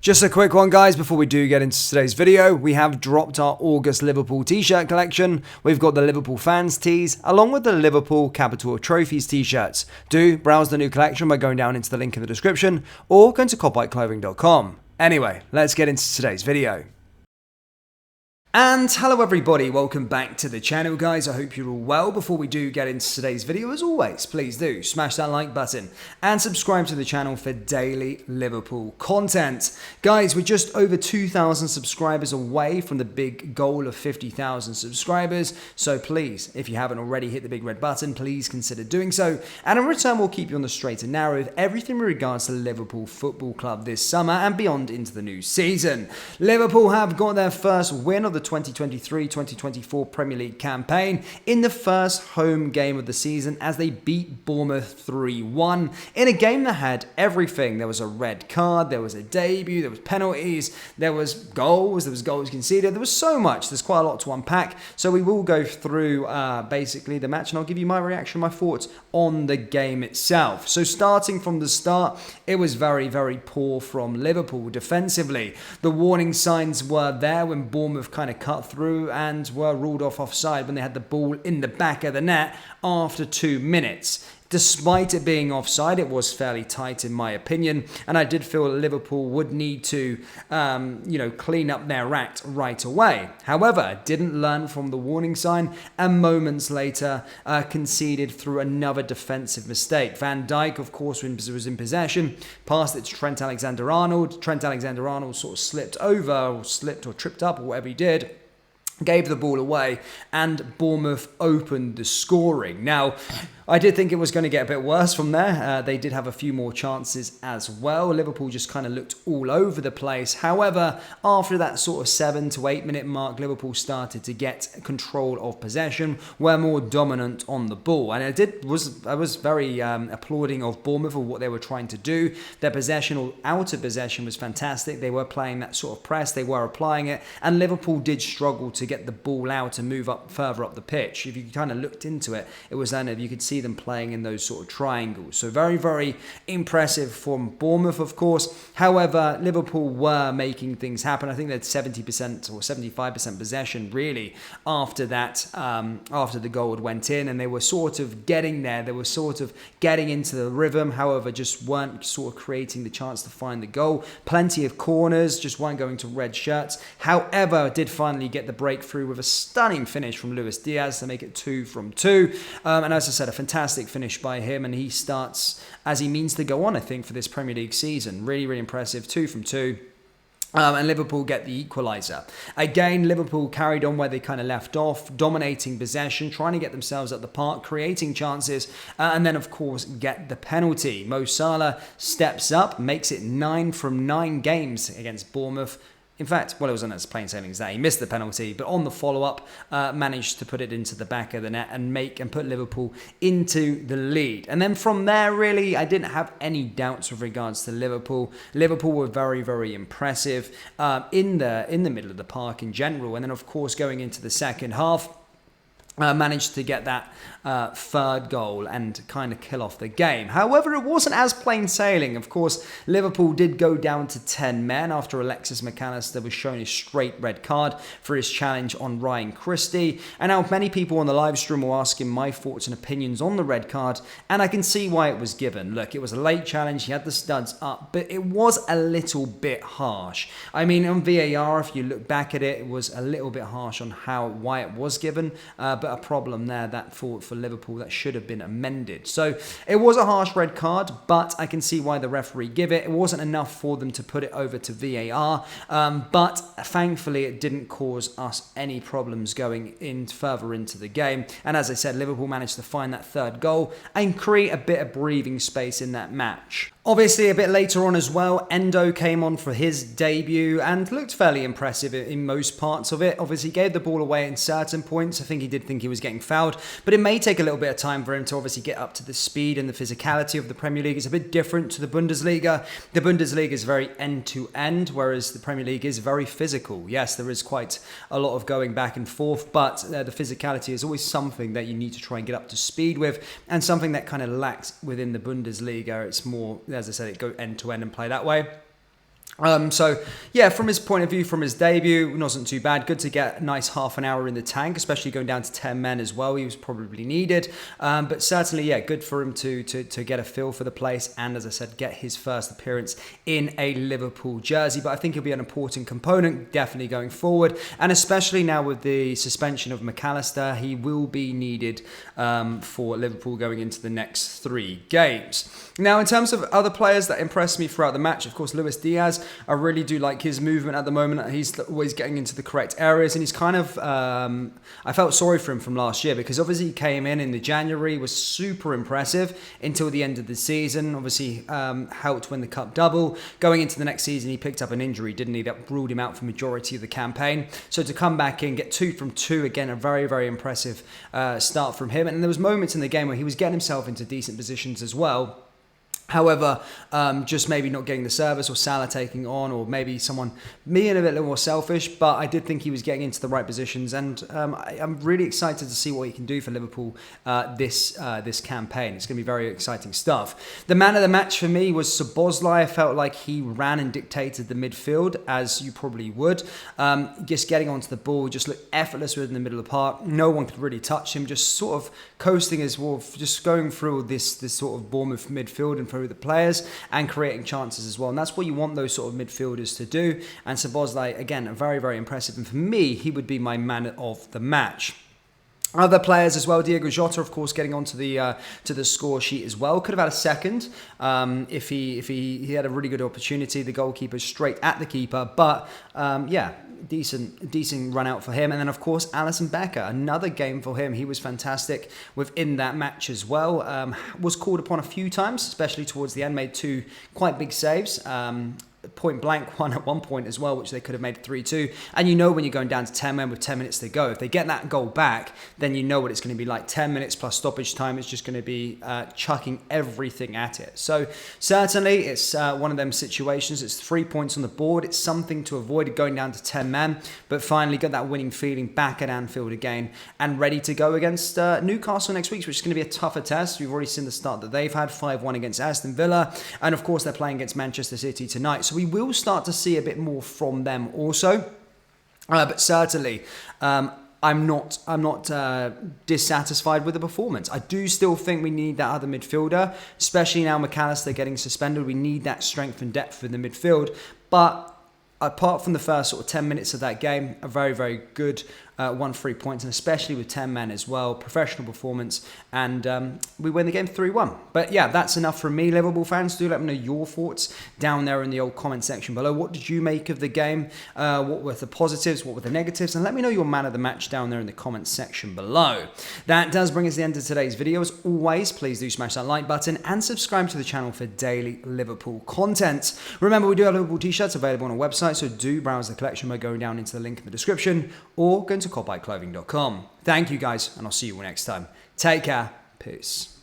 Just a quick one, guys, before we do get into today's video. We have dropped our August Liverpool t-shirt collection. We've got the Liverpool fans tees, along with the Liverpool Capital Trophies t-shirts. Do browse the new collection by going down into the link in the description, or going to kopiteclothing.com. Anyway, let's get into today's video. And hello everybody, welcome back to the channel, guys. I hope you're all well. Before we do get into today's video, as always, please do smash that like button and subscribe to the channel for daily Liverpool content. Guys, we're just over 2,000 subscribers away from the big goal of 50,000 subscribers. So please, if you haven't already hit the big red button, please consider doing so. And in return, we'll keep you on the straight and narrow with everything with regards to Liverpool Football Club this summer and beyond into the new season. Liverpool have got their first win of the 2023-2024 Premier League campaign in the first home game of the season as they beat Bournemouth 3-1 in a game that had everything. There was a red card, there was a debut, there was penalties, there was goals conceded. There was so much. There's quite a lot to unpack. So we will go through basically the match, and I'll give you my reaction, my thoughts on the game itself. So starting from the start, it was very, very poor from Liverpool defensively. The warning signs were there when Bournemouth kind of cut through and were ruled off offside when they had the ball in the back of the net after 2 minutes. Despite it being offside, it was fairly tight in my opinion, and I did feel Liverpool would need to, clean up their act right away. However, didn't learn from the warning sign, and moments later conceded through another defensive mistake. Van Dijk, of course, was in possession, passed it to Trent Alexander-Arnold. Trent Alexander-Arnold sort of slipped or tripped up, or whatever he did. Gave the ball away, and Bournemouth opened the scoring. Now, I did think it was going to get a bit worse from there. They did have a few more chances as well. Liverpool just kind of looked all over the place. However, after that sort of 7 to 8 minute mark, Liverpool started to get control of possession, were more dominant on the ball. And I was very applauding of Bournemouth for what they were trying to do. Their possession or out of possession was fantastic. They were playing that sort of press. They were applying it. And Liverpool did struggle to get the ball out and move up further up the pitch. If you kind of looked into it, it was then you could see them playing in those sort of triangles. So very, very impressive from Bournemouth, of course. However, Liverpool were making things happen. I think they had 70% or 75% possession really after that, after the goal went in, and they were sort of getting there. They were sort of getting into the rhythm. However, just weren't sort of creating the chance to find the goal. Plenty of corners, just weren't going to red shirts. However, did finally get the breakthrough with a stunning finish from Luis Diaz to make it 2 from 2. And as I said, a fantastic finish by him, and he starts as he means to go on, I think, for this Premier League season. Really, really impressive. 2 from 2. And Liverpool get the equaliser. Again, Liverpool carried on where they kind of left off, dominating possession, trying to get themselves at the park, creating chances, and then, of course, get the penalty. Mo Salah steps up, makes it 9 from 9 games against Bournemouth. In fact, well, it wasn't as plain sailing as that. He missed the penalty, but on the follow-up, managed to put it into the back of the net and put Liverpool into the lead. And then from there, really, I didn't have any doubts with regards to Liverpool. Liverpool were very, very impressive in the middle of the park in general. And then, of course, going into the second half, managed to get that third goal and kind of kill off the game. However, it wasn't as plain sailing. Of course, Liverpool did go down to 10 men after Alexis McAllister was shown a straight red card for his challenge on Ryan Christie. And now many people on the live stream were asking my thoughts and opinions on the red card, and I can see why it was given. Look, it was a late challenge. He had the studs up, but it was a little bit harsh. I mean, on VAR, if you look back at it, it was a little bit harsh on why it was given, but a problem there that for Liverpool that should have been amended. So it was a harsh red card, but I can see why the referee gave it. It wasn't enough for them to put it over to VAR, but thankfully it didn't cause us any problems going in further into the game. And as I said, Liverpool managed to find that third goal and create a bit of breathing space in that match. Obviously, a bit later on as well, Endo came on for his debut and looked fairly impressive in most parts of it. Obviously, gave the ball away in certain points. I think he did think he was getting fouled, but it may take a little bit of time for him to obviously get up to the speed and the physicality of the Premier League. It's a bit different to the Bundesliga. The Bundesliga is very end-to-end, whereas the Premier League is very physical. Yes, there is quite a lot of going back and forth, but the physicality is always something that you need to try and get up to speed with, and something that kind of lacks within the Bundesliga. It's more, as I said, it go end to end and play that way. So yeah, from his point of view, from his debut, it wasn't too bad. Good to get a nice half an hour in the tank, especially going down to 10 men as well. He was probably needed, but certainly, yeah, good for him to get a feel for the place, and as I said, get his first appearance in a Liverpool jersey. But I think he'll be an important component, definitely going forward, and especially now with the suspension of McAllister, he will be needed for Liverpool going into the next 3 games. Now, in terms of other players that impressed me throughout the match, of course, Luis Diaz. I really do like his movement at the moment. He's always getting into the correct areas, and he's kind of, I felt sorry for him from last year because obviously he came in the January, was super impressive until the end of the season. Obviously helped win the Cup double. Going into the next season, he picked up an injury, didn't he? That ruled him out for the majority of the campaign. So to come back in, get 2 from 2, again, a very, very impressive start from him. And there was moments in the game where he was getting himself into decent positions as well. However, just maybe not getting the service, or Salah taking on, or maybe someone being a bit more selfish, but I did think he was getting into the right positions, and I'm really excited to see what he can do for Liverpool this campaign. It's going to be very exciting stuff. The man of the match for me was Szoboszlai. I felt like he ran and dictated the midfield, as you probably would. Just getting onto the ball, just looked effortless within the middle of the park. No one could really touch him, just sort of coasting as well, just going through this sort of Bournemouth midfield and through the players and creating chances as well. And that's what you want those sort of midfielders to do. And Szoboszlai, again, very, very impressive. And for me, he would be my man of the match. Other players as well, Diogo Jota, of course, getting onto the score sheet as well. Could have had a second if he had a really good opportunity. The goalkeeper straight at the keeper, but yeah. Decent run out for him. And then, of course, Alisson Becker, another game for him. He was fantastic within that match as well. Was called upon a few times, especially towards the end, made 2 quite big saves. Point blank one at one point as well, which they could have made 3-2. And you know when you're going down to 10 men with 10 minutes to go, if they get that goal back, then you know what it's going to be like. 10 minutes plus stoppage time is just going to be chucking everything at it. So certainly it's one of them situations. It's 3 points on the board. It's something to avoid going down to 10 men, but finally got that winning feeling back at Anfield again and ready to go against Newcastle next week, which is going to be a tougher test. We've already seen the start that they've had, 5-1 against Aston Villa. And of course, they're playing against Manchester City tonight. So we will start to see a bit more from them also, but certainly I'm not dissatisfied with the performance. I do still think we need that other midfielder, especially now McAllister getting suspended. We need that strength and depth in the midfield, but apart from the first sort of 10 minutes of that game, a very, very good 1-3 points, and especially with 10 men as well. Professional performance, and we win the game 3-1. But yeah, that's enough from me, Liverpool fans. Do let me know your thoughts down there in the old comment section below. What did you make of the game? What were the positives? What were the negatives? And let me know your man of the match down there in the comments section below. That does bring us to the end of today's video. As always, please do smash that like button and subscribe to the channel for daily Liverpool content. Remember, we do have Liverpool t-shirts available on our website, so do browse the collection by going down into the link in the description or going to cloppbyclothing.com. Thank you guys, and I'll see you all next time. Take care. Peace.